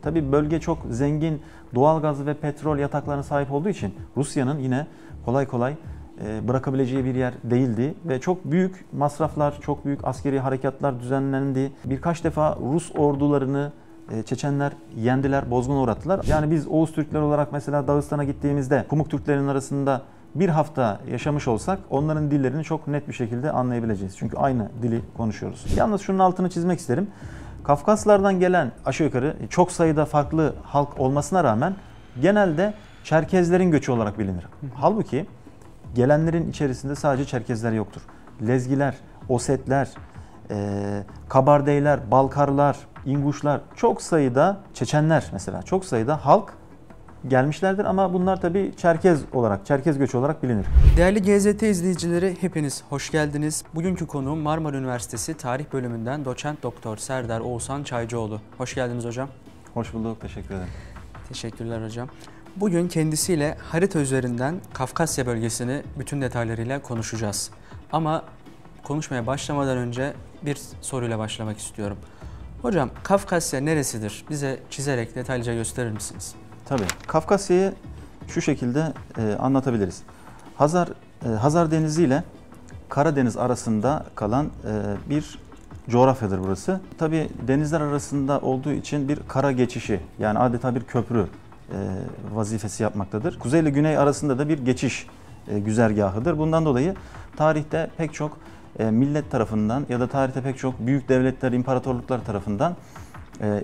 Tabii bölge çok zengin doğal gaz ve petrol yataklarına sahip olduğu için Rusya'nın yine kolay kolay bırakabileceği bir yer değildi ve çok büyük masraflar, çok büyük askeri harekatlar düzenlendi. Birkaç defa Rus ordularını Çeçenler yendiler, bozguna uğrattılar. Yani biz Oğuz Türkler olarak mesela Dağıstan'a gittiğimizde Pamuk Türklerin arasında bir hafta yaşamış olsak onların dillerini çok net bir şekilde anlayabileceğiz. Çünkü aynı dili konuşuyoruz. Yalnız şunun altını çizmek isterim. Kafkaslardan gelen aşağı yukarı çok sayıda farklı halk olmasına rağmen genelde Çerkezlerin göçü olarak bilinir. Halbuki gelenlerin içerisinde sadece Çerkezler yoktur. Lezgiler, Osetler, Kabardeyler, Balkarlar, İnguşlar, çok sayıda Çeçenler mesela çok sayıda halk gelmişlerdir ama bunlar tabii Çerkez göçü olarak bilinir. Değerli GZT izleyicileri hepiniz hoş geldiniz. Bugünkü konuğum Marmara Üniversitesi Tarih Bölümünden Doçent Doktor Serdar Oğuzhan Çaycıoğlu. Hoş geldiniz hocam. Hoş bulduk, teşekkür ederim. Teşekkürler hocam. Bugün kendisiyle harita üzerinden Kafkasya bölgesini bütün detaylarıyla konuşacağız. Ama konuşmaya başlamadan önce bir soruyla başlamak istiyorum. Hocam Kafkasya neresidir? Bize çizerek detaylıca gösterir misiniz? Tabii. Kafkasya'yı şu şekilde anlatabiliriz. Hazar Denizi ile Karadeniz arasında kalan bir coğrafyadır burası. Tabii denizler arasında olduğu için bir kara geçişi yani adeta bir köprü vazifesi yapmaktadır. Kuzey ile güney arasında da bir geçiş güzergahıdır. Bundan dolayı tarihte pek çok millet tarafından ya da tarihte pek çok büyük devletler, imparatorluklar tarafından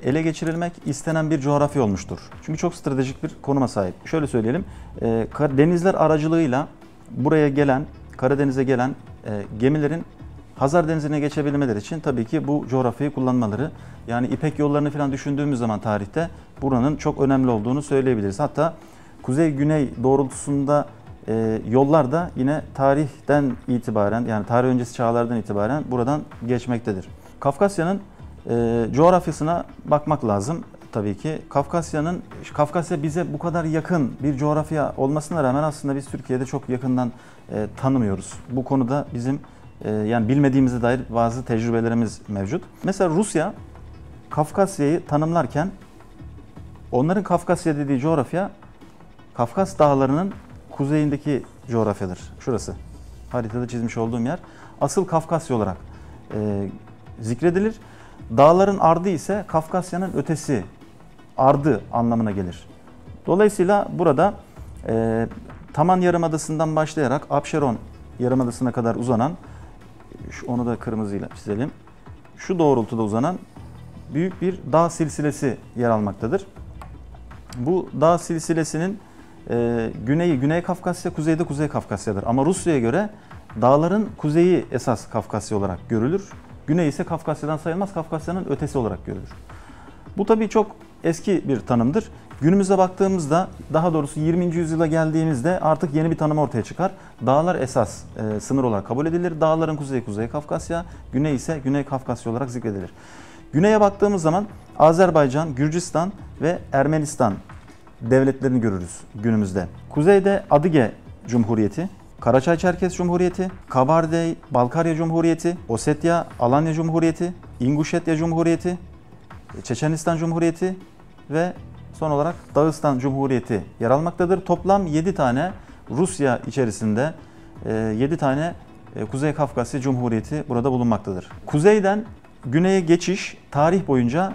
ele geçirilmek istenen bir coğrafya olmuştur. Çünkü çok stratejik bir konuma sahip. Şöyle söyleyelim, denizler aracılığıyla buraya gelen, Karadeniz'e gelen gemilerin Hazar Denizi'ne geçebilmeleri için tabii ki bu coğrafyayı kullanmaları, yani İpek yollarını falan düşündüğümüz zaman tarihte buranın çok önemli olduğunu söyleyebiliriz. Hatta kuzey-güney doğrultusunda yollar da yine tarihten itibaren, yani tarih öncesi çağlardan itibaren buradan geçmektedir. Kafkasya'nın coğrafyasına bakmak lazım tabii ki. Kafkasya bize bu kadar yakın bir coğrafya olmasına rağmen aslında biz Türkiye'de çok yakından tanımıyoruz. Bu konuda bizim yani bilmediğimize dair bazı tecrübelerimiz mevcut. Mesela Rusya Kafkasya'yı tanımlarken onların Kafkasya dediği coğrafya Kafkas Dağları'nın kuzeyindeki coğrafyadır. Şurası. Haritada çizmiş olduğum yer. Asıl Kafkasya olarak zikredilir. Dağların ardı ise Kafkasya'nın ötesi, ardı anlamına gelir. Dolayısıyla burada Taman Yarımadası'ndan başlayarak Abşeron Yarımadası'na kadar uzanan, onu da kırmızıyla çizelim, şu doğrultuda uzanan büyük bir dağ silsilesi yer almaktadır. Bu dağ silsilesinin güneyi Güney Kafkasya, kuzeyi de Kuzey Kafkasya'dır. Ama Rusya'ya göre dağların kuzeyi esas Kafkasya olarak görülür. Güney ise Kafkasya'dan sayılmaz, Kafkasya'nın ötesi olarak görülür. Bu tabii çok eski bir tanımdır. Günümüze baktığımızda, daha doğrusu 20. yüzyıla geldiğimizde artık yeni bir tanım ortaya çıkar. Dağlar esas sınır olarak kabul edilir. Dağların kuzeyi Kuzey Kafkasya, güney ise Güney Kafkasya olarak zikredilir. Güneye baktığımız zaman Azerbaycan, Gürcistan ve Ermenistan devletlerini görürüz günümüzde. Kuzeyde Adıge Cumhuriyeti, Karaçay-Çerkez Cumhuriyeti, Kabardey, Balkarya Cumhuriyeti, Osetya, Alanya Cumhuriyeti, İnguşetya Cumhuriyeti, Çeçenistan Cumhuriyeti ve son olarak Dağıstan Cumhuriyeti yer almaktadır. Toplam 7 tane Rusya içerisinde 7 tane Kuzey Kafkasya Cumhuriyeti burada bulunmaktadır. Kuzeyden güneye geçiş tarih boyunca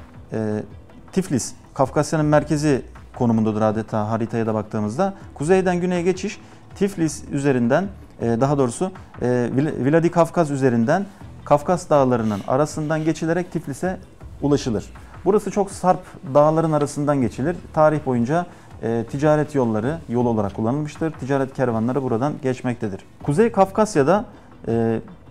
Tiflis, Kafkasya'nın merkezi konumundadır adeta haritaya da baktığımızda. Kuzeyden güneye geçiş Tiflis üzerinden, daha doğrusu Vladikavkaz üzerinden Kafkas dağlarının arasından geçilerek Tiflis'e ulaşılır. Burası çok sarp dağların arasından geçilir. Tarih boyunca ticaret yolları yol olarak kullanılmıştır. Ticaret kervanları buradan geçmektedir. Kuzey Kafkasya'da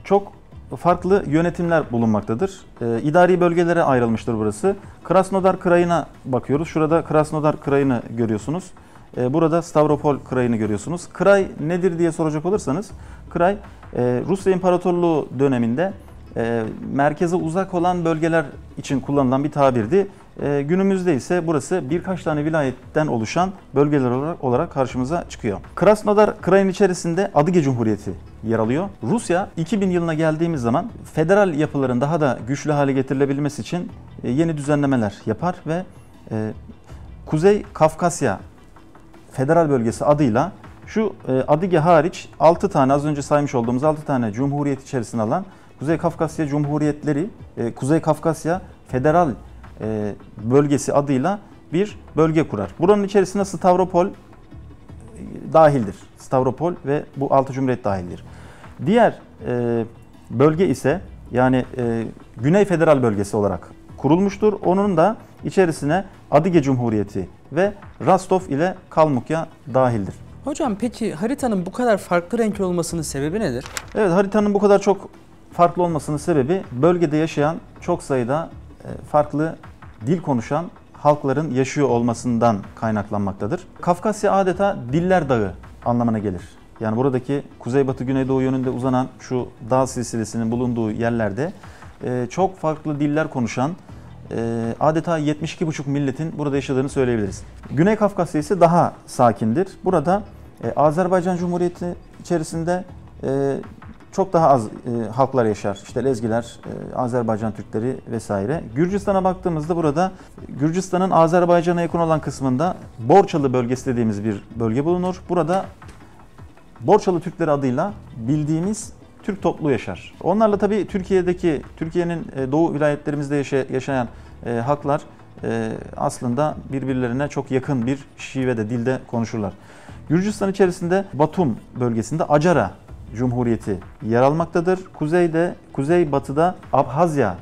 çok farklı yönetimler bulunmaktadır. İdari bölgelere ayrılmıştır burası. Krasnodar Krayı'na bakıyoruz. Şurada Krasnodar Krayı'nı görüyorsunuz. Burada Stavropol Krayı'nı görüyorsunuz. Kray nedir diye soracak olursanız, Kray Rusya İmparatorluğu döneminde merkeze uzak olan bölgeler için kullanılan bir tabirdi. Günümüzde ise burası birkaç tane vilayetten oluşan bölgeler olarak karşımıza çıkıyor. Krasnodar Krayı'nın içerisinde Adıge Cumhuriyeti yer alıyor. Rusya 2000 yılına geldiğimiz zaman federal yapıların daha da güçlü hale getirilebilmesi için yeni düzenlemeler yapar ve Kuzey Kafkasya Federal Bölgesi adıyla şu Adige hariç 6 tane, az önce saymış olduğumuz 6 tane cumhuriyet içerisine alan Kuzey Kafkasya Cumhuriyetleri, Kuzey Kafkasya Federal Bölgesi adıyla bir bölge kurar. Buranın içerisinde Stavropol dahildir. Stavropol ve bu 6 cumhuriyet dahildir. Diğer bölge ise yani Güney Federal Bölgesi olarak kurulmuştur. Onun da içerisine Adige Cumhuriyeti ve Rostov ile Kalmukya dahildir. Hocam peki haritanın bu kadar farklı renkli olmasının sebebi nedir? Evet, haritanın bu kadar çok farklı olmasının sebebi bölgede yaşayan çok sayıda farklı dil konuşan halkların yaşıyor olmasından kaynaklanmaktadır. Kafkasya adeta diller dağı anlamına gelir. Yani buradaki kuzeybatı güneydoğu yönünde uzanan şu dağ silsilesinin bulunduğu yerlerde çok farklı diller konuşan adeta 72,5 milletin burada yaşadığını söyleyebiliriz. Güney Kafkasya ise daha sakindir. Burada Azerbaycan Cumhuriyeti içerisinde çok daha az halklar yaşar. İşte Lezgiler, Azerbaycan Türkleri vesaire. Gürcistan'a baktığımızda burada Gürcistan'ın Azerbaycan'a yakın olan kısmında Borçalı bölgesi dediğimiz bir bölge bulunur. Burada Borçalı Türkleri adıyla bildiğimiz Türk topluluğu yaşar. Onlarla tabii Türkiye'nin doğu vilayetlerimizde yaşayan halklar aslında birbirlerine çok yakın bir şivede, dilde konuşurlar. Gürcistan içerisinde Batum bölgesinde Acara Cumhuriyeti yer almaktadır. Kuzeybatıda Abhazya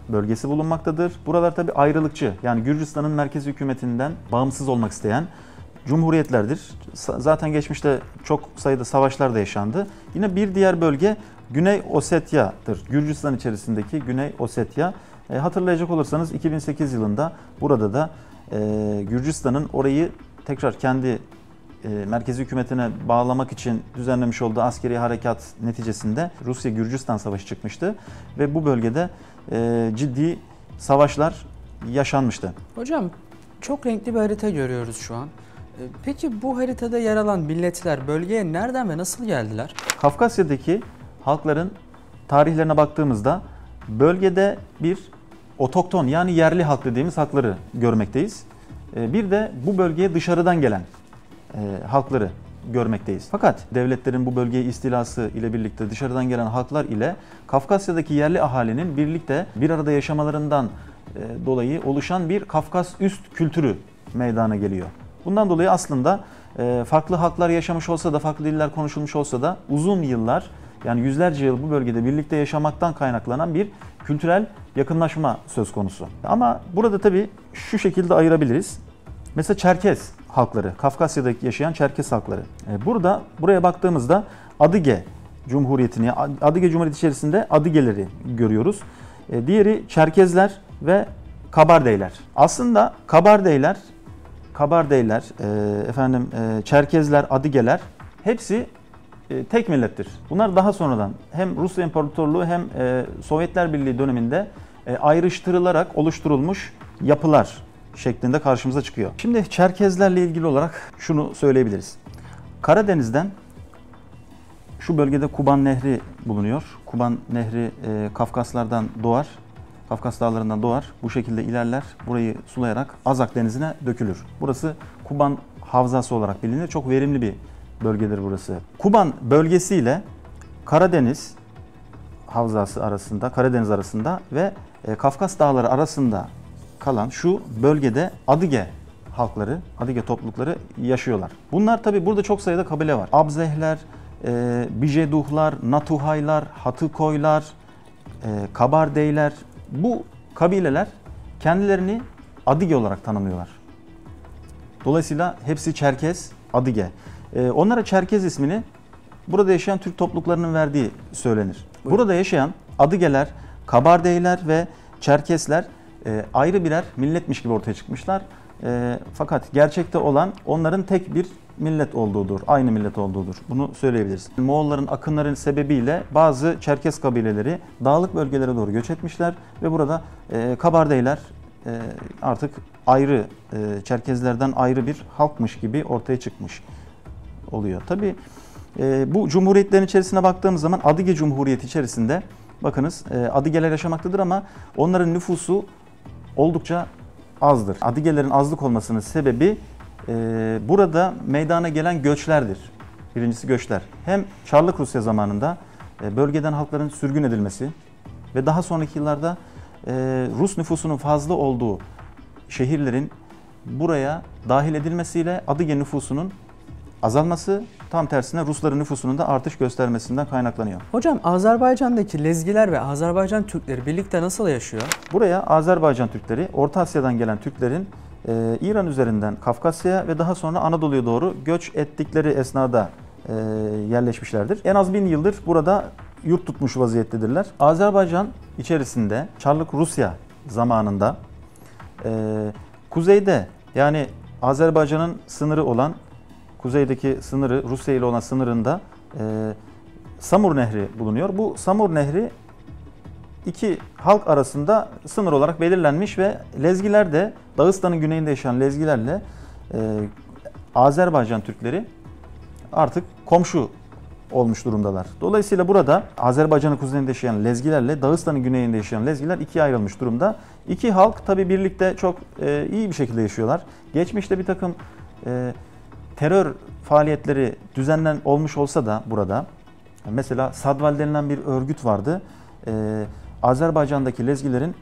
bölgesi bulunmaktadır. Buralar tabii ayrılıkçı, yani Gürcistan'ın merkezi hükümetinden bağımsız olmak isteyen cumhuriyetlerdir. Zaten geçmişte çok sayıda savaşlar da yaşandı. Yine bir diğer bölge Güney Osetya'dır. Gürcistan içerisindeki Güney Osetya. Hatırlayacak olursanız 2008 yılında burada da Gürcistan'ın orayı tekrar kendi merkezi hükümetine bağlamak için düzenlemiş olduğu askeri harekat neticesinde Rusya-Gürcistan Savaşı çıkmıştı ve bu bölgede ciddi savaşlar yaşanmıştı. Hocam çok renkli bir harita görüyoruz şu an. Peki bu haritada yer alan milletler bölgeye nereden ve nasıl geldiler? Kafkasya'daki halkların tarihlerine baktığımızda bölgede bir otokton, yani yerli halk dediğimiz halkları görmekteyiz. Bir de bu bölgeye dışarıdan gelen halkları görmekteyiz. Fakat devletlerin bu bölgeye istilası ile birlikte dışarıdan gelen halklar ile Kafkasya'daki yerli ahalinin birlikte bir arada yaşamalarından dolayı oluşan bir Kafkas üst kültürü meydana geliyor. Bundan dolayı aslında farklı halklar yaşamış olsa da, farklı diller konuşulmuş olsa da uzun yıllar, yani yüzlerce yıl bu bölgede birlikte yaşamaktan kaynaklanan bir kültürel yakınlaşma söz konusu. Ama burada tabii şu şekilde ayırabiliriz. Mesela Çerkez halkları, Kafkasya'daki yaşayan Çerkez halkları. Buraya baktığımızda Adige Cumhuriyeti'ni, Adige Cumhuriyeti içerisinde Adigeleri görüyoruz. Diğeri Çerkezler ve Kabardeyler. Aslında Kabardeyler, Çerkezler, Adigeler hepsi tek millettir. Bunlar daha sonradan hem Rusya İmparatorluğu hem Sovyetler Birliği döneminde ayrıştırılarak oluşturulmuş yapılar şeklinde karşımıza çıkıyor. Şimdi Çerkezlerle ilgili olarak şunu söyleyebiliriz. Karadeniz'den şu bölgede Kuban Nehri bulunuyor. Kuban Nehri Kafkaslardan doğar. Kafkas dağlarından doğar. Bu şekilde ilerler. Burayı sulayarak Azak Denizi'ne dökülür. Burası Kuban Havzası olarak bilinir. Çok verimli bir bölgedir burası. Kuban bölgesi ile Karadeniz Havzası arasında, Karadeniz arasında ve Kafkas Dağları arasında kalan şu bölgede Adige halkları, Adige toplulukları yaşıyorlar. Bunlar tabi burada çok sayıda kabile var. Abzehler, Bijeduhlar, Natuhaylar, Hatıkoylar, Kabardeyler. Bu kabileler kendilerini Adige olarak tanımlıyorlar. Dolayısıyla hepsi Çerkez, Adige. Onlara Çerkez ismini burada yaşayan Türk topluluklarının verdiği söylenir. Buyurun. Burada yaşayan Adigeler, Kabardeyler ve Çerkesler ayrı birer milletmiş gibi ortaya çıkmışlar. Fakat gerçekte olan onların tek bir millet olduğudur, aynı millet olduğudur. Bunu söyleyebiliriz. Moğolların akınların sebebiyle bazı Çerkes kabileleri dağlık bölgelere doğru göç etmişler ve burada Kabardeyler artık ayrı, Çerkezlerden ayrı bir halkmış gibi ortaya çıkmış oluyor. Tabii bu cumhuriyetlerin içerisine baktığımız zaman Adige Cumhuriyeti içerisinde bakınız Adigeler yaşamaktadır ama onların nüfusu oldukça azdır. Adigelerin azlık olmasının sebebi burada meydana gelen göçlerdir. Birincisi göçler. Hem Çarlık Rusya zamanında bölgeden halkların sürgün edilmesi ve daha sonraki yıllarda Rus nüfusunun fazla olduğu şehirlerin buraya dahil edilmesiyle Adige nüfusunun azalması, tam tersine Rusların nüfusunun da artış göstermesinden kaynaklanıyor. Hocam Azerbaycan'daki Lezgiler ve Azerbaycan Türkleri birlikte nasıl yaşıyor? Buraya Azerbaycan Türkleri, Orta Asya'dan gelen Türklerin İran üzerinden Kafkasya'ya ve daha sonra Anadolu'ya doğru göç ettikleri esnada yerleşmişlerdir. En az 1000 yıldır burada yurt tutmuş vaziyettedirler. Azerbaycan içerisinde Çarlık Rusya zamanında kuzeyde, yani Azerbaycan'ın sınırı olan, kuzeydeki sınırı, Rusya ile olan sınırında Samur Nehri bulunuyor. Bu Samur Nehri iki halk arasında sınır olarak belirlenmiş ve Lezgiler de Dağıstan'ın güneyinde yaşayan Lezgilerle Azerbaycan Türkleri artık komşu olmuş durumdalar. Dolayısıyla burada Azerbaycan'ın kuzeyinde yaşayan Lezgilerle Dağıstan'ın güneyinde yaşayan Lezgiler ikiye ayrılmış durumda. İki halk tabi birlikte çok iyi bir şekilde yaşıyorlar. Geçmişte bir takım terör faaliyetleri düzenlen olmuş olsa da burada, mesela Sadval denilen bir örgüt vardı. Azerbaycan'daki Lezgilerin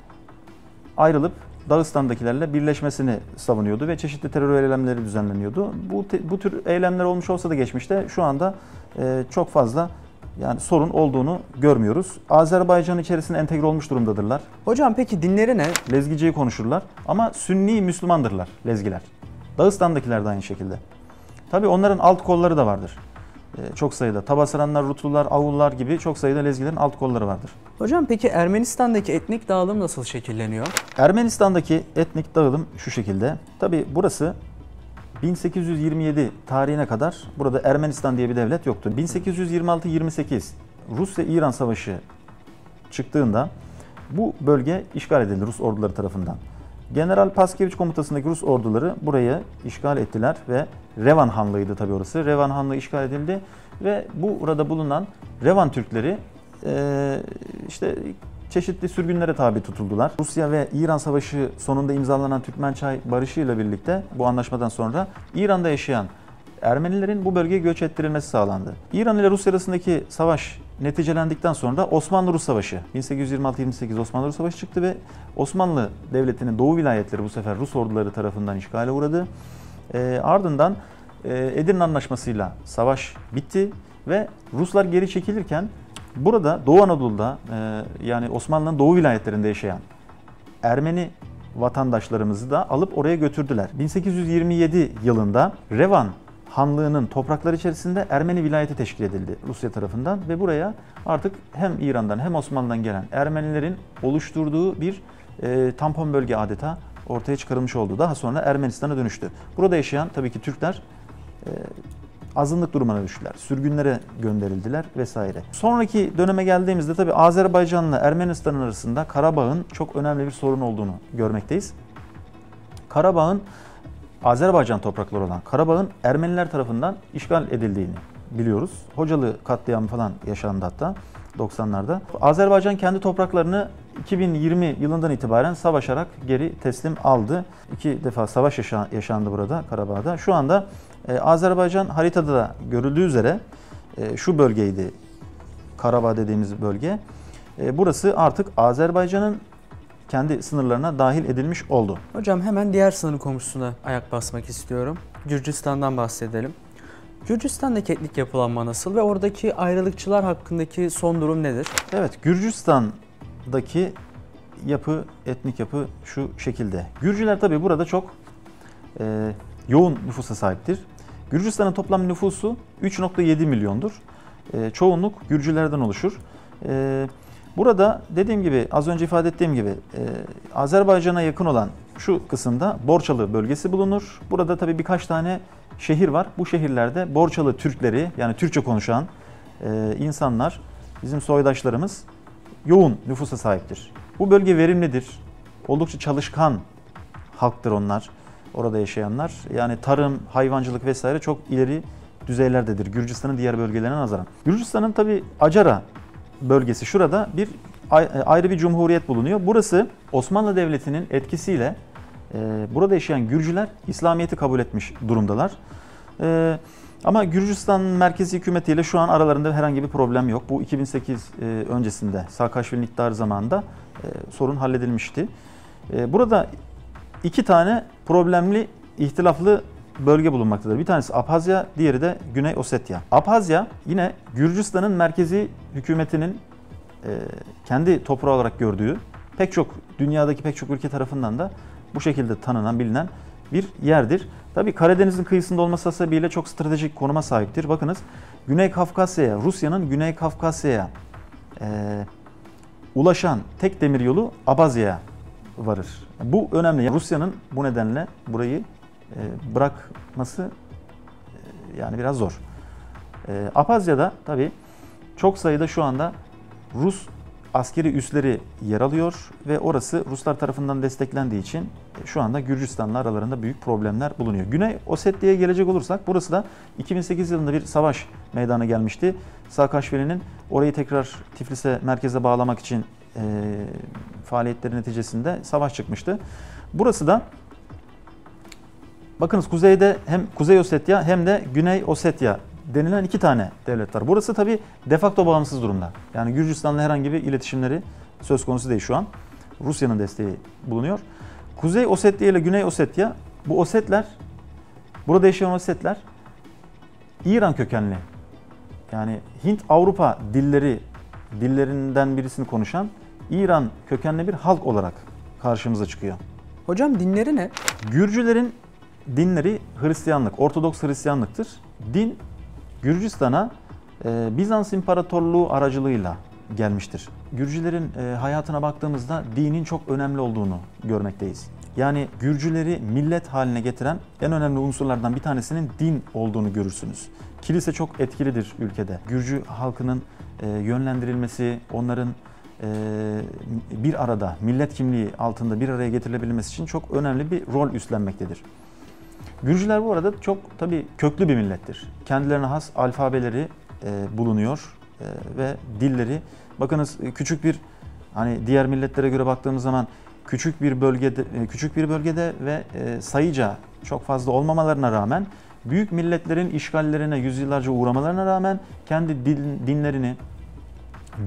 ayrılıp Dağıstan'dakilerle birleşmesini savunuyordu ve çeşitli terör eylemleri düzenleniyordu. Bu tür eylemler olmuş olsa da geçmişte, şu anda çok fazla yani sorun olduğunu görmüyoruz. Azerbaycan içerisine entegre olmuş durumdadırlar. Hocam peki dinleri ne? Lezgiceyi konuşurlar ama Sünni Müslümandırlar Lezgiler. Dağıstan'dakiler de aynı şekilde. Tabii onların alt kolları da vardır. Çok sayıda. Tabasaranlar, Rutlular, Avullar gibi çok sayıda Lezgilerin alt kolları vardır. Hocam peki Ermenistan'daki etnik dağılım nasıl şekilleniyor? Ermenistan'daki etnik dağılım şu şekilde. Tabii burası 1827 tarihine kadar burada Ermenistan diye bir devlet yoktu. 1826-28 Rusya-İran Savaşı çıktığında bu bölge işgal edildi Rus orduları tarafından. General Paskevich komutasındaki Rus orduları burayı işgal ettiler ve Revan Hanlığı'ydı tabii orası. Revan Hanlığı işgal edildi ve burada bulunan Revan Türkleri işte çeşitli sürgünlere tabi tutuldular. Rusya ve İran Savaşı sonunda imzalanan Türkmençay Barışı ile birlikte bu anlaşmadan sonra İran'da yaşayan Ermenilerin bu bölgeye göç ettirilmesi sağlandı. İran ile Rusya arasındaki savaş neticelendikten sonra Osmanlı-Rus Savaşı 1826-28 Osmanlı-Rus Savaşı çıktı ve Osmanlı Devleti'nin doğu vilayetleri bu sefer Rus orduları tarafından işgale uğradı. Ardından Edirne Anlaşması'yla savaş bitti ve Ruslar geri çekilirken burada Doğu Anadolu'da yani Osmanlı'nın doğu vilayetlerinde yaşayan Ermeni vatandaşlarımızı da alıp oraya götürdüler. 1827 yılında Revan Hanlığı'nın toprakları içerisinde Ermeni vilayeti teşkil edildi Rusya tarafından ve buraya artık hem İran'dan hem Osmanlı'dan gelen Ermenilerin oluşturduğu bir tampon bölge adeta ortaya çıkarılmış oldu. Daha sonra Ermenistan'a dönüştü. Burada yaşayan tabii ki Türkler azınlık durumuna düştüler. Sürgünlere gönderildiler vesaire. Sonraki döneme geldiğimizde tabii Azerbaycan'la Ermenistan arasında Karabağ'ın çok önemli bir sorun olduğunu görmekteyiz. Karabağ'ın Azerbaycan toprakları olan Karabağ'ın Ermeniler tarafından işgal edildiğini biliyoruz. Hocalı katliamı falan yaşandı hatta 90'larda. Azerbaycan kendi topraklarını 2020 yılından itibaren savaşarak geri teslim aldı. 2 defa savaş yaşandı burada Karabağ'da. Şu anda Azerbaycan haritada da görüldüğü üzere şu bölgeydi, Karabağ dediğimiz bölge. Burası artık Azerbaycan'ın kendi sınırlarına dahil edilmiş oldu. Hocam hemen diğer sınır komşusuna ayak basmak istiyorum. Gürcistan'dan bahsedelim. Gürcistan'daki etnik yapılanma nasıl ve oradaki ayrılıkçılar hakkındaki son durum nedir? Evet, Gürcistan'daki etnik yapı şu şekilde. Gürcüler tabii burada çok yoğun nüfusa sahiptir. Gürcistan'ın toplam nüfusu 3,7 milyondur. Çoğunluk Gürcülerden oluşur. Burada dediğim gibi, az önce ifade ettiğim gibi Azerbaycan'a yakın olan şu kısımda Borçalı bölgesi bulunur. Burada tabii birkaç tane şehir var. Bu şehirlerde Borçalı Türkleri, yani Türkçe konuşan insanlar, bizim soydaşlarımız yoğun nüfusa sahiptir. Bu bölge verimlidir. Oldukça çalışkan halktır onlar, orada yaşayanlar. Yani tarım, hayvancılık vesaire çok ileri düzeylerdedir Gürcistan'ın diğer bölgelerine nazaran. Gürcistan'ın tabii Acara bölgesi, şurada ayrı bir cumhuriyet bulunuyor. Burası Osmanlı Devleti'nin etkisiyle Burada yaşayan Gürcüler İslamiyet'i kabul etmiş durumdalar. Ama Gürcistan'ın merkezi hükümetiyle şu an aralarında herhangi bir problem yok. Bu 2008 öncesinde Saakashvili'nin iktidarı zamanında sorun halledilmişti. Burada iki tane problemli, ihtilaflı bölge bulunmaktadır. Bir tanesi Abhazya, diğeri de Güney Osetya. Abhazya yine Gürcistan'ın merkezi hükümetinin kendi toprağı olarak gördüğü, dünyadaki pek çok ülke tarafından da bu şekilde tanınan, bilinen bir yerdir. Tabii Karadeniz'in kıyısında olması sebebiyle çok stratejik konuma sahiptir. Bakınız, Güney Kafkasya'ya, Rusya'nın Güney Kafkasya'ya ulaşan tek demir yolu Abhazya'ya varır. Bu önemli. Rusya'nın bu nedenle burayı bırakması yani biraz zor. Abhazya'da tabii çok sayıda şu anda Rus askeri üsleri yer alıyor ve orası Ruslar tarafından desteklendiği için şu anda Gürcistan'la aralarında büyük problemler bulunuyor. Güney Osetya'ya gelecek olursak, burası da 2008 yılında bir savaş meydana gelmişti. Saakashvili'nin orayı tekrar Tiflis'e, merkeze bağlamak için faaliyetleri neticesinde savaş çıkmıştı. Burası da bakınız, kuzeyde hem Kuzey Osetya hem de Güney Osetya denilen iki tane devlet var. Burası tabii de facto bağımsız durumda. Yani Gürcistan'la herhangi bir iletişimleri söz konusu değil şu an. Rusya'nın desteği bulunuyor. Kuzey Osetya ile Güney Osetya, bu Osetler, burada yaşayan Osetler İran kökenli. Yani Hint-Avrupa dillerinden birisini konuşan İran kökenli bir halk olarak karşımıza çıkıyor. Hocam dinleri ne? Gürcülerin dinleri Hristiyanlık, Ortodoks Hristiyanlıktır. Din Gürcistan'a Bizans İmparatorluğu aracılığıyla gelmiştir. Gürcülerin hayatına baktığımızda dinin çok önemli olduğunu görmekteyiz. Yani Gürcüleri millet haline getiren en önemli unsurlardan bir tanesinin din olduğunu görürsünüz. Kilise çok etkilidir ülkede. Gürcü halkının yönlendirilmesi, onların bir arada, millet kimliği altında bir araya getirilebilmesi için çok önemli bir rol üstlenmektedir. Gürcüler bu arada çok tabii köklü bir millettir. Kendilerine has alfabeleri bulunuyor ve dilleri. Bakınız, küçük bir, hani diğer milletlere göre baktığımız zaman küçük bir bölgede ve sayıca çok fazla olmamalarına rağmen, büyük milletlerin işgallerine yüzyıllarca uğramalarına rağmen kendi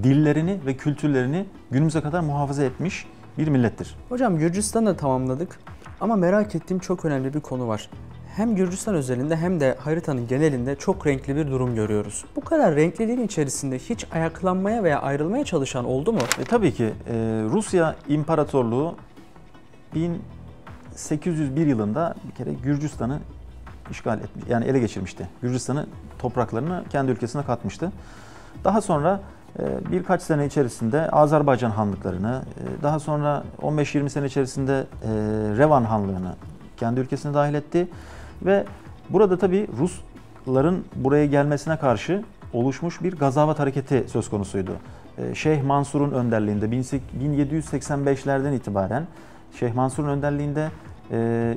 dillerini ve kültürlerini günümüze kadar muhafaza etmiş bir millettir. Hocam Gürcistan'ı da tamamladık ama merak ettiğim çok önemli bir konu var. Hem Gürcistan özelinde hem de haritanın genelinde çok renkli bir durum görüyoruz. Bu kadar renkliliğin içerisinde hiç ayaklanmaya veya ayrılmaya çalışan oldu mu? Tabii ki Rusya İmparatorluğu 1801 yılında bir kere Gürcistan'ı işgal etmiş, yani ele geçirmişti. Gürcistan'ı, topraklarını kendi ülkesine katmıştı. Daha sonra birkaç sene içerisinde Azerbaycan Hanlıklarını, daha sonra 15-20 sene içerisinde Revan Hanlığı'nı kendi ülkesine dahil etti. Ve burada tabii Rusların buraya gelmesine karşı oluşmuş bir gazavat hareketi söz konusuydu. Şeyh Mansur'un önderliğinde 1785'lerden itibaren Şeyh Mansur'un önderliğinde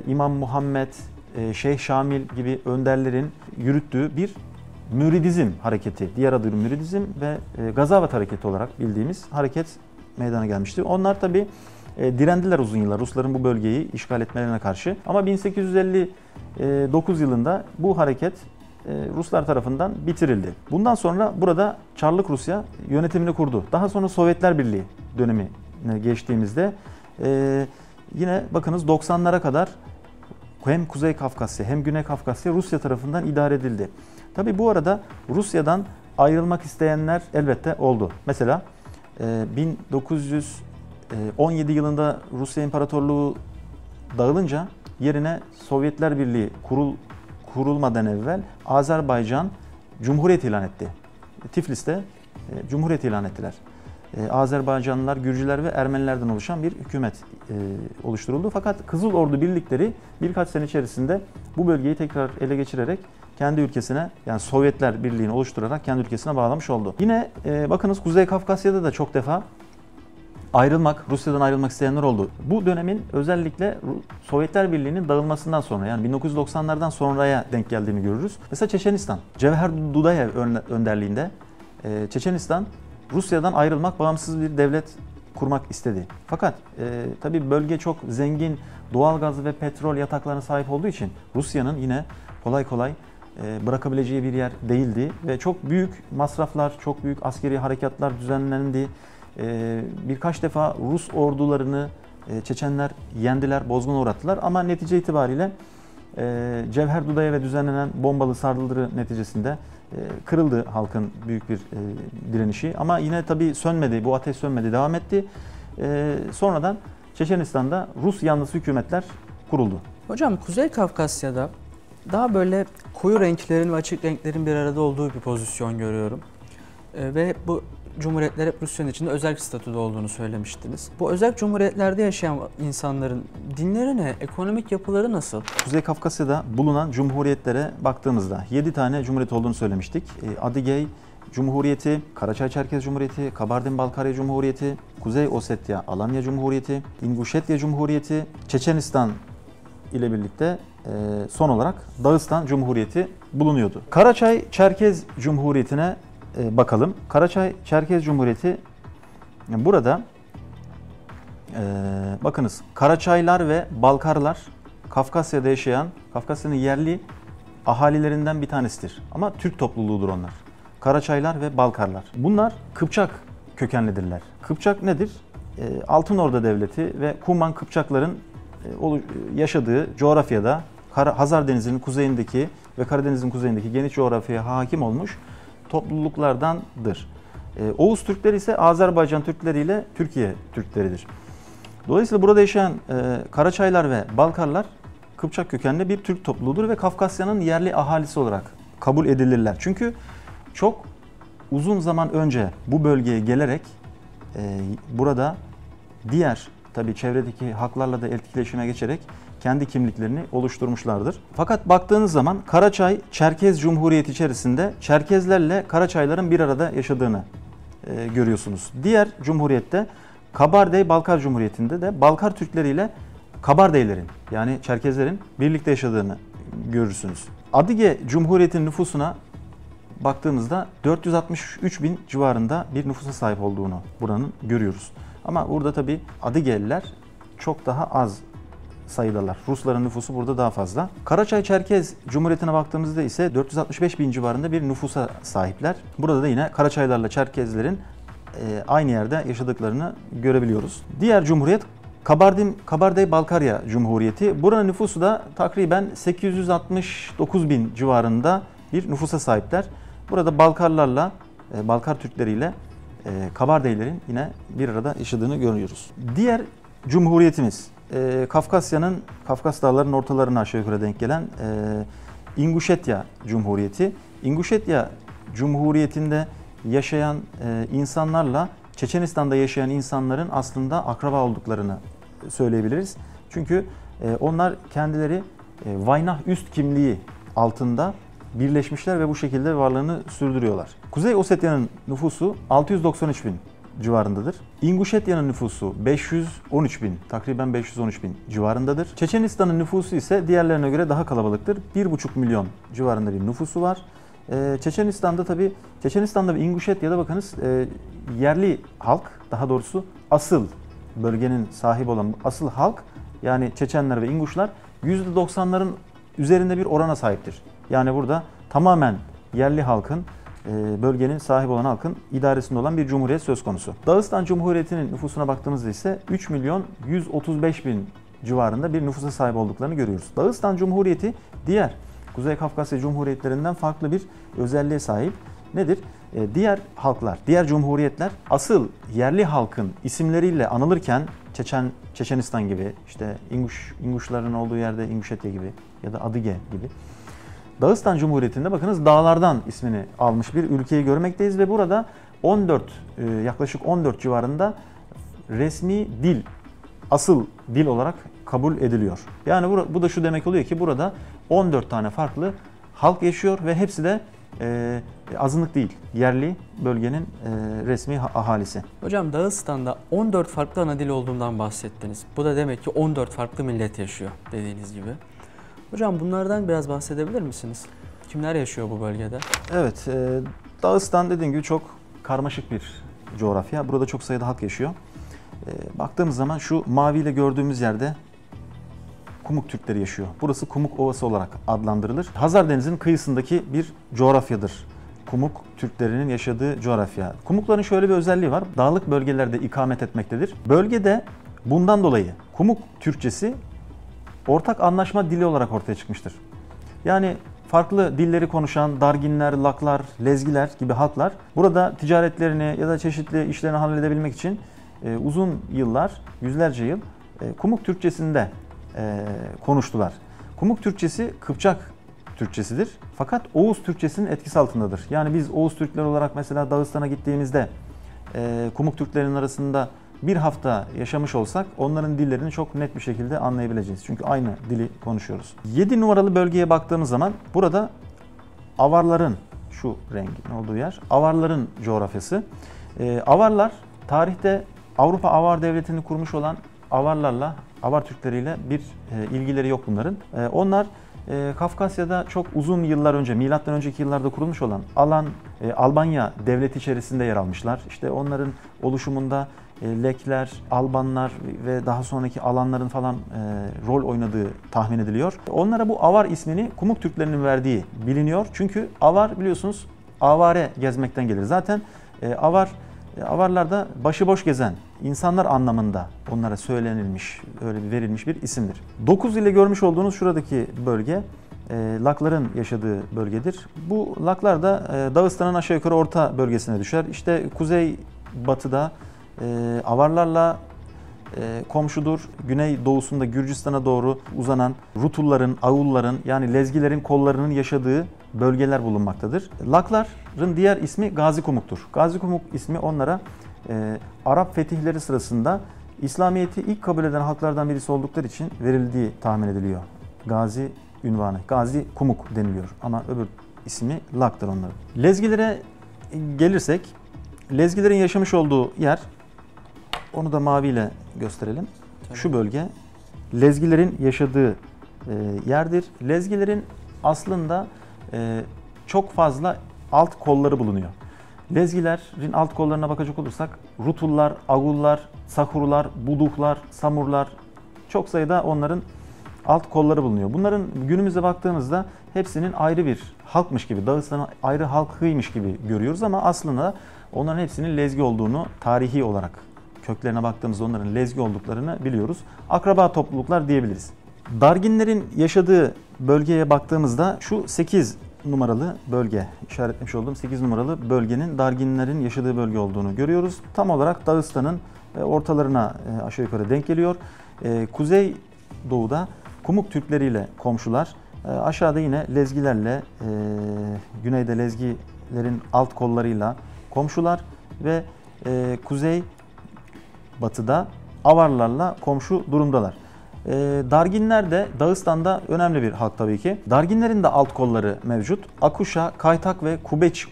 İmam Muhammed, Şeyh Şamil gibi önderlerin yürüttüğü bir müridizm hareketi, diğer adı müridizm ve gazavat hareketi olarak bildiğimiz hareket meydana gelmişti. Onlar tabii direndiler uzun yıllar Rusların bu bölgeyi işgal etmelerine karşı. Ama 1859 yılında bu hareket Ruslar tarafından bitirildi. Bundan sonra burada Çarlık Rusya yönetimini kurdu. Daha sonra Sovyetler Birliği dönemine geçtiğimizde yine bakınız 90'lara kadar hem Kuzey Kafkasya hem Güney Kafkasya Rusya tarafından idare edildi. Tabii bu arada Rusya'dan ayrılmak isteyenler elbette oldu. Mesela 1917 yılında Rusya İmparatorluğu dağılınca yerine Sovyetler Birliği kurulmadan evvel Azerbaycan Cumhuriyet ilan etti. Tiflis'te Cumhuriyet ilan ettiler. Azerbaycanlılar, Gürcüler ve Ermenilerden oluşan bir hükümet oluşturuldu. Fakat Kızıl Ordu birlikleri birkaç sene içerisinde bu bölgeyi tekrar ele geçirerek kendi ülkesine, yani Sovyetler Birliği'ni oluşturarak kendi ülkesine bağlamış oldu. Yine bakınız Kuzey Kafkasya'da da çok defa Rusya'dan ayrılmak isteyenler oldu. Bu dönemin özellikle Sovyetler Birliği'nin dağılmasından sonra, yani 1990'lardan sonraya denk geldiğini görürüz. Mesela Çeçenistan, Cevher Dudayev önderliğinde Çeçenistan Rusya'dan ayrılmak, bağımsız bir devlet kurmak istedi. Fakat tabii bölge çok zengin doğal gaz ve petrol yataklarına sahip olduğu için Rusya'nın yine kolay kolay bırakabileceği bir yer değildi ve çok büyük masraflar, çok büyük askeri harekatlar düzenlendi. Birkaç defa Rus ordularını Çeçenler yendiler, bozguna uğrattılar ama netice itibariyle Cevher Dudayev'e düzenlenen bombalı saldırı neticesinde kırıldı halkın büyük bir direnişi. Ama yine tabii sönmedi, bu ateş sönmedi, devam etti. Sonradan Çeçenistan'da Rus yanlısı hükümetler kuruldu. Hocam Kuzey Kafkasya'da daha böyle koyu renklerin ve açık renklerin bir arada olduğu bir pozisyon görüyorum. Ve bu cumhuriyetler hep Rusya'nın içinde özerk statüde olduğunu söylemiştiniz. Bu özerk cumhuriyetlerde yaşayan insanların dinleri ne, ekonomik yapıları nasıl? Kuzey Kafkasya'da bulunan cumhuriyetlere baktığımızda 7 tane cumhuriyet olduğunu söylemiştik. Adigey Cumhuriyeti, Karaçay-Çerkez Cumhuriyeti, Kabardin-Balkarya Cumhuriyeti, Kuzey Ossetya Alanya Cumhuriyeti, İnguşetya Cumhuriyeti, Çeçenistan ile birlikte son olarak Dağıstan Cumhuriyeti bulunuyordu. Karaçay-Çerkez Cumhuriyeti'ne bakalım. Karaçay-Çerkez Cumhuriyeti burada bakınız Karaçaylar ve Balkarlar Kafkasya'da yaşayan, Kafkasya'nın yerli ahalilerinden bir tanesidir. Ama Türk topluluğudur onlar. Karaçaylar ve Balkarlar. Bunlar Kıpçak kökenlidirler. Kıpçak nedir? Altınorda Devleti ve Kuman Kıpçakların yaşadığı coğrafyada Hazar Denizi'nin kuzeyindeki ve Karadeniz'in kuzeyindeki geniş coğrafyaya hakim olmuş topluluklardandır. Oğuz Türkleri ise Azerbaycan Türkleri ile Türkiye Türkleridir. Dolayısıyla burada yaşayan Karaçaylar ve Balkarlar Kıpçak kökenli bir Türk topluluğudur ve Kafkasya'nın yerli ahalisi olarak kabul edilirler. Çünkü çok uzun zaman önce bu bölgeye gelerek burada diğer tabii çevredeki halklarla da etkileşime geçerek kendi kimliklerini oluşturmuşlardır. Fakat baktığınız zaman Karaçay-Çerkez Cumhuriyeti içerisinde Çerkezlerle Karaçayların bir arada yaşadığını görüyorsunuz. Diğer cumhuriyette Kabardey-Balkar Cumhuriyeti'nde de Balkar Türkleri ile Kabardeylerin yani Çerkezlerin birlikte yaşadığını görürsünüz. Adige Cumhuriyeti'nin nüfusuna baktığımızda 463 bin civarında bir nüfusa sahip olduğunu buranın görüyoruz. Ama burada tabii Adigeliler çok daha az sayıdalar. Rusların nüfusu burada daha fazla. Karaçay-Çerkez Cumhuriyeti'ne baktığımızda ise 465 bin civarında bir nüfusa sahipler. Burada da yine Karaçaylarla Çerkezlerin aynı yerde yaşadıklarını görebiliyoruz. Diğer cumhuriyet Kabardey-Balkarya Cumhuriyeti. Buranın nüfusu da takriben 869 bin civarında bir nüfusa sahipler. Burada Balkarlarla, Balkar Türkleriyle Kabardeylerin yine bir arada yaşadığını görüyoruz. Diğer cumhuriyetimiz Kafkas Dağları'nın ortalarına aşağı yukarı denk gelen İnguşetya Cumhuriyeti. İnguşetya Cumhuriyeti'nde yaşayan insanlarla Çeçenistan'da yaşayan insanların aslında akraba olduklarını söyleyebiliriz. Çünkü onlar kendileri Vaynah üst kimliği altında birleşmişler ve bu şekilde varlığını sürdürüyorlar. Kuzey Ossetya'nın nüfusu 693 bin civarındadır. İnguşetya'nın nüfusu 513 bin, takriben 513 bin civarındadır. Çeçenistan'ın nüfusu ise diğerlerine göre daha kalabalıktır. 1,5 milyon civarında bir nüfusu var. Çeçenistan'da ve İnguşetya'da bakınız yerli halk, daha doğrusu asıl bölgenin sahibi olan asıl halk yani Çeçenler ve İnguşlar %90'ların üzerinde bir orana sahiptir. Yani burada tamamen yerli halkın, bölgenin sahibi olan halkın idaresinde olan bir cumhuriyet söz konusu. Dağıstan Cumhuriyeti'nin nüfusuna baktığımızda ise 3 milyon 135 bin civarında bir nüfusa sahip olduklarını görüyoruz. Dağıstan Cumhuriyeti diğer Kuzey Kafkasya Cumhuriyetlerinden farklı bir özelliğe sahip. Nedir? Diğer halklar, diğer cumhuriyetler asıl yerli halkın isimleriyle anılırken Çeçenistan gibi, işte İnguşların olduğu yerde İnguşetya gibi ya da Adige gibi. Dağıstan Cumhuriyeti'nde bakınız dağlardan ismini almış bir ülkeyi görmekteyiz ve burada yaklaşık 14 civarında resmi dil, asıl dil olarak kabul ediliyor. Yani bu da şu demek oluyor ki burada 14 tane farklı halk yaşıyor ve hepsi de azınlık değil, yerli bölgenin resmi ahalisi. Hocam Dağıstan'da 14 farklı ana dil olduğundan bahsettiniz. Bu da demek ki 14 farklı millet yaşıyor dediğiniz gibi. Hocam bunlardan biraz bahsedebilir misiniz? Kimler yaşıyor bu bölgede? Evet, Dağıstan dediğim gibi çok karmaşık bir coğrafya. Burada çok sayıda halk yaşıyor. Baktığımız zaman şu maviyle gördüğümüz yerde Kumuk Türkleri yaşıyor. Burası Kumuk Ovası olarak adlandırılır. Hazar Denizi'nin kıyısındaki bir coğrafyadır. Kumuk Türklerinin yaşadığı coğrafya. Kumukların şöyle bir özelliği var. Dağlık bölgelerde ikamet etmektedir. Bölgede bundan dolayı Kumuk Türkçesi ortak anlaşma dili olarak ortaya çıkmıştır. Yani farklı dilleri konuşan Darginler, Laklar, Lezgiler gibi halklar burada ticaretlerini ya da çeşitli işlerini halledebilmek için uzun yıllar, yüzlerce yıl Kumuk Türkçesinde konuştular. Kumuk Türkçesi Kıpçak Türkçesidir. Fakat Oğuz Türkçesinin etkisi altındadır. Yani biz Oğuz Türkler olarak mesela Dağıstan'a gittiğimizde Kumuk Türklerin arasında bir hafta yaşamış olsak onların dillerini çok net bir şekilde anlayabileceğiz. Çünkü aynı dili konuşuyoruz. 7 numaralı bölgeye baktığımız zaman burada Avarların, şu rengin olduğu yer, Avarların coğrafyası. Avarlar tarihte Avrupa Avar Devleti'ni kurmuş olan Avarlarla, Avar Türkleriyle bir ilgileri yok bunların. Onlar Kafkasya'da çok uzun yıllar önce, milattan önceki yıllarda kurulmuş olan Albanya devleti içerisinde yer almışlar. İşte onların oluşumunda Lekler, Albanlar ve daha sonraki alanların falan rol oynadığı tahmin ediliyor. Onlara bu Avar ismini Kumuk Türklerinin verdiği biliniyor. Çünkü Avar biliyorsunuz avare gezmekten gelir. Zaten Avarlar da başıboş gezen insanlar anlamında onlara söylenilmiş, öyle bir verilmiş bir isimdir. 9 ile görmüş olduğunuz şuradaki bölge Lakların yaşadığı bölgedir. Bu Laklar da Dağıstan'ın aşağı yukarı orta bölgesine düşer. İşte kuzey batıda Avarlarla komşudur. Güney doğusunda Gürcistan'a doğru uzanan Rutulların, Ağulların yani Lezgilerin kollarının yaşadığı bölgeler bulunmaktadır. Lakların diğer ismi Gazi Kumuk'tur. Gazi Kumuk ismi onlara Arap fetihleri sırasında İslamiyet'i ilk kabul eden halklardan birisi oldukları için verildiği tahmin ediliyor. Gazi ünvanı, Gazi Kumuk deniliyor ama öbür ismi Lak'tır onların. Lezgilere gelirsek, Lezgilerin yaşamış olduğu yer, onu da maviyle gösterelim. Tabii. Şu bölge Lezgilerin yaşadığı yerdir. Lezgilerin aslında çok fazla alt kolları bulunuyor. Lezgilerin alt kollarına bakacak olursak Rutullar, Agullar, Sakurlar, Buduklar, Samurlar, çok sayıda onların alt kolları bulunuyor. Bunların günümüze baktığımızda hepsinin ayrı bir halkmış gibi, Dağıstan'ın ayrı halkıymış gibi görüyoruz ama aslında onların hepsinin Lezgi olduğunu tarihi olarak köklerine baktığımızda onların Lezgi olduklarını biliyoruz. Akraba topluluklar diyebiliriz. Darginlerin yaşadığı bölgeye baktığımızda şu 8 numaralı bölge, işaretlemiş olduğum 8 numaralı bölgenin Darginlerin yaşadığı bölge olduğunu görüyoruz. Tam olarak Dağıstan'ın ortalarına aşağı yukarı denk geliyor. Kuzey doğuda Kumuk Türkleriyle komşular. Aşağıda yine Lezgilerle, güneyde Lezgilerin alt kollarıyla komşular ve kuzey batıda Avarlarla komşu durumdalar. Darginler de Dağıstan'da önemli bir halk tabii ki. Darginlerin de alt kolları mevcut. Akuşa, Kaytak ve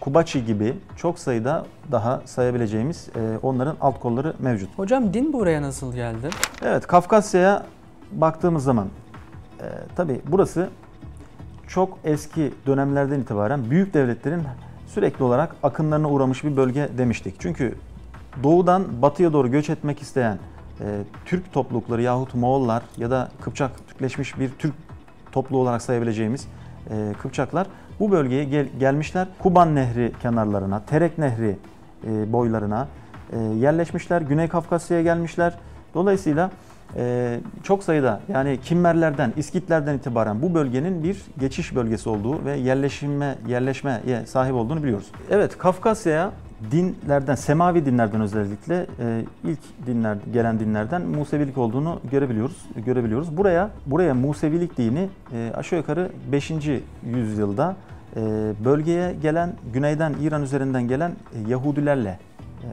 Kubaçi gibi çok sayıda daha sayabileceğimiz onların alt kolları mevcut. Hocam din buraya nasıl geldi? Evet, Kafkasya'ya baktığımız zaman tabii burası çok eski dönemlerden itibaren büyük devletlerin sürekli olarak akınlarına uğramış bir bölge demiştik. Çünkü doğudan batıya doğru göç etmek isteyen Türk toplulukları yahut Moğollar ya da Kıpçak Türkleşmiş bir Türk topluluğu olarak sayabileceğimiz Kıpçaklar bu bölgeye gelmişler. Kuban Nehri kenarlarına, Terek Nehri boylarına yerleşmişler. Güney Kafkasya'ya gelmişler. Dolayısıyla çok sayıda yani Kimmerlerden, İskitlerden itibaren bu bölgenin bir geçiş bölgesi olduğu ve yerleşmeye sahip olduğunu biliyoruz. Evet, Kafkasya'ya dinlerden, semavi dinlerden özellikle ilk gelen dinlerden Musevilik olduğunu görebiliyoruz. Buraya Musevilik dini aşağı yukarı 5. yüzyılda bölgeye gelen, güneyden İran üzerinden gelen Yahudilerle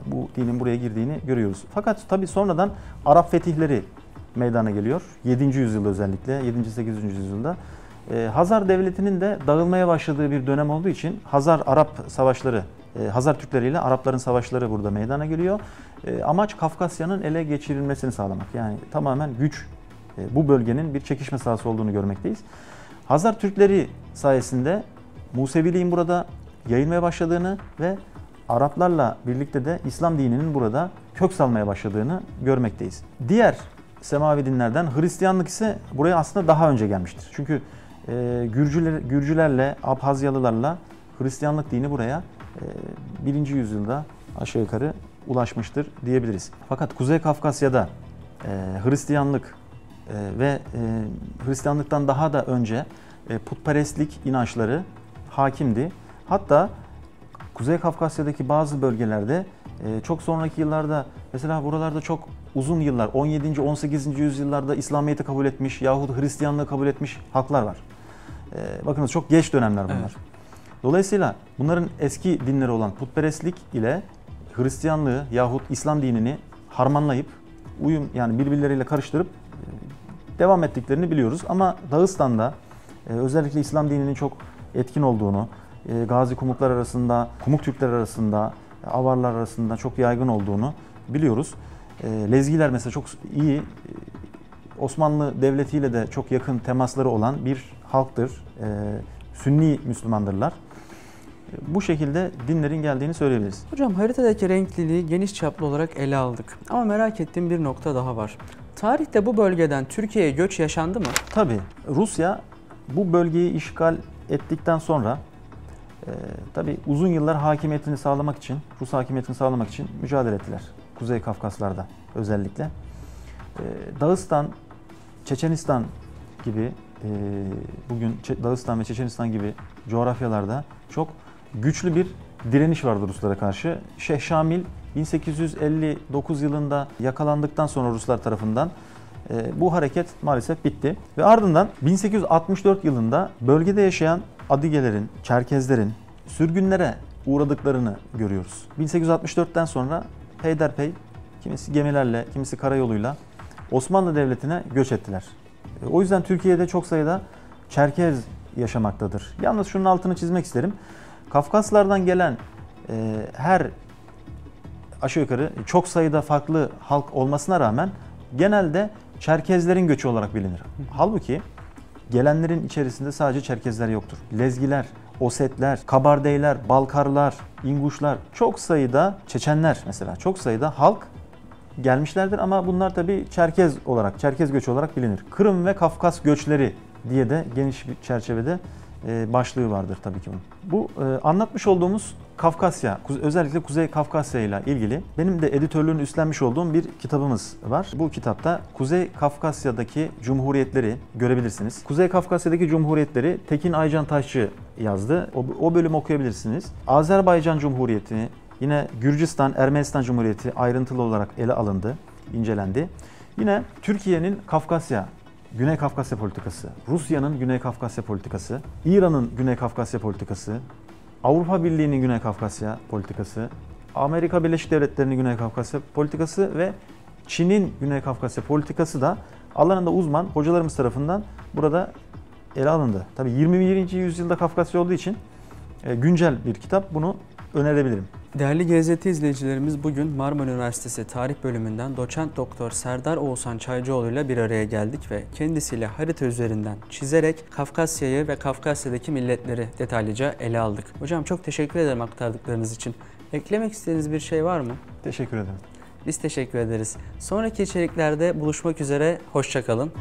bu dinin buraya girdiğini görüyoruz. Fakat tabii sonradan Arap fetihleri meydana geliyor. 7. yüzyılda özellikle, 7. 8. yüzyılda. Hazar Devleti'nin de dağılmaya başladığı bir dönem olduğu için Hazar-Arap savaşları, Hazar Türkleri ile Arapların savaşları burada meydana geliyor. Amaç Kafkasya'nın ele geçirilmesini sağlamak. Yani tamamen güç, bu bölgenin bir çekişme sahası olduğunu görmekteyiz. Hazar Türkleri sayesinde Museviliğin burada yayılmaya başladığını ve Araplarla birlikte de İslam dininin burada kök salmaya başladığını görmekteyiz. Diğer semavi dinlerden Hristiyanlık ise buraya aslında daha önce gelmiştir. Çünkü Gürcülerle, Abhazyalılarla Hristiyanlık dini buraya 1. yüzyılda aşağı yukarı ulaşmıştır diyebiliriz. Fakat Kuzey Kafkasya'da Hristiyanlık ve Hristiyanlıktan daha da önce putperestlik inançları hakimdi. Hatta Kuzey Kafkasya'daki bazı bölgelerde çok sonraki yıllarda, mesela buralarda çok uzun yıllar 17. 18. yüzyıllarda İslamiyet'i kabul etmiş yahut Hristiyanlığı kabul etmiş halklar var. Bakınız çok geç dönemler bunlar. Evet. Dolayısıyla bunların eski dinleri olan putperestlik ile Hristiyanlığı yahut İslam dinini harmanlayıp yani birbirleriyle karıştırıp devam ettiklerini biliyoruz. Ama Dağıstan'da özellikle İslam dininin çok etkin olduğunu, Gazi Kumuklar arasında, Kumuk Türkler arasında, Avarlar arasında çok yaygın olduğunu biliyoruz. Lezgiler mesela çok iyi, Osmanlı Devleti'yle de çok yakın temasları olan bir halktır. Sünni Müslümandırlar. Bu şekilde dinlerin geldiğini söyleyebiliriz. Hocam haritadaki renkliliği geniş çaplı olarak ele aldık. Ama merak ettiğim bir nokta daha var. Tarihte bu bölgeden Türkiye'ye göç yaşandı mı? Tabii. Rusya bu bölgeyi işgal ettikten sonra tabii uzun yıllar hakimiyetini sağlamak için, Rus hakimiyetini sağlamak için mücadele ettiler. Kuzey Kafkaslar'da özellikle. Dağıstan, Çeçenistan gibi bugün Dağıstan ve Çeçenistan gibi coğrafyalarda çok güçlü bir direniş vardı Ruslara karşı. Şeyh Şamil 1859 yılında yakalandıktan sonra Ruslar tarafından bu hareket maalesef bitti. Ve ardından 1864 yılında bölgede yaşayan Adigelerin, Çerkezlerin sürgünlere uğradıklarını görüyoruz. 1864'ten sonra peyderpey kimisi gemilerle, kimisi karayoluyla Osmanlı Devleti'ne göç ettiler. O yüzden Türkiye'de çok sayıda Çerkez yaşamaktadır. Yalnız şunun altını çizmek isterim. Kafkaslardan gelen her aşağı yukarı çok sayıda farklı halk olmasına rağmen genelde Çerkezlerin göçü olarak bilinir. Halbuki gelenlerin içerisinde sadece Çerkezler yoktur. Lezgiler, Osetler, Kabardeyler, Balkarlar, İnguşlar, çok sayıda Çeçenler mesela çok sayıda halk gelmişlerdir ama bunlar tabii Çerkez göçü olarak bilinir. Kırım ve Kafkas göçleri diye de geniş bir çerçevede başlığı vardır tabii ki bunun. Bu anlatmış olduğumuz Kafkasya, özellikle Kuzey Kafkasya ile ilgili benim de editörlüğünü üstlenmiş olduğum bir kitabımız var. Bu kitapta Kuzey Kafkasya'daki cumhuriyetleri görebilirsiniz. Kuzey Kafkasya'daki cumhuriyetleri Tekin Aycan Taşçı yazdı. O bölümü okuyabilirsiniz. Azerbaycan Cumhuriyeti, yine Gürcistan, Ermenistan Cumhuriyeti ayrıntılı olarak ele alındı, incelendi. Yine Türkiye'nin Güney Kafkasya politikası, Rusya'nın Güney Kafkasya politikası, İran'ın Güney Kafkasya politikası, Avrupa Birliği'nin Güney Kafkasya politikası, Amerika Birleşik Devletleri'nin Güney Kafkasya politikası ve Çin'in Güney Kafkasya politikası da alanında uzman hocalarımız tarafından burada ele alındı. Tabii 21. yüzyılda Kafkasya olduğu için güncel bir kitap, bunu önerebilirim. Değerli GZT izleyicilerimiz, bugün Marmara Üniversitesi Tarih Bölümünden Doçent Doktor Serdar Oğuzhan Çaycıoğlu ile bir araya geldik ve kendisiyle harita üzerinden çizerek Kafkasya'yı ve Kafkasya'daki milletleri detaylıca ele aldık. Hocam çok teşekkür ederim aktardıklarınız için. Eklemek istediğiniz bir şey var mı? Teşekkür ederim. Biz teşekkür ederiz. Sonraki içeriklerde buluşmak üzere, hoşça kalın.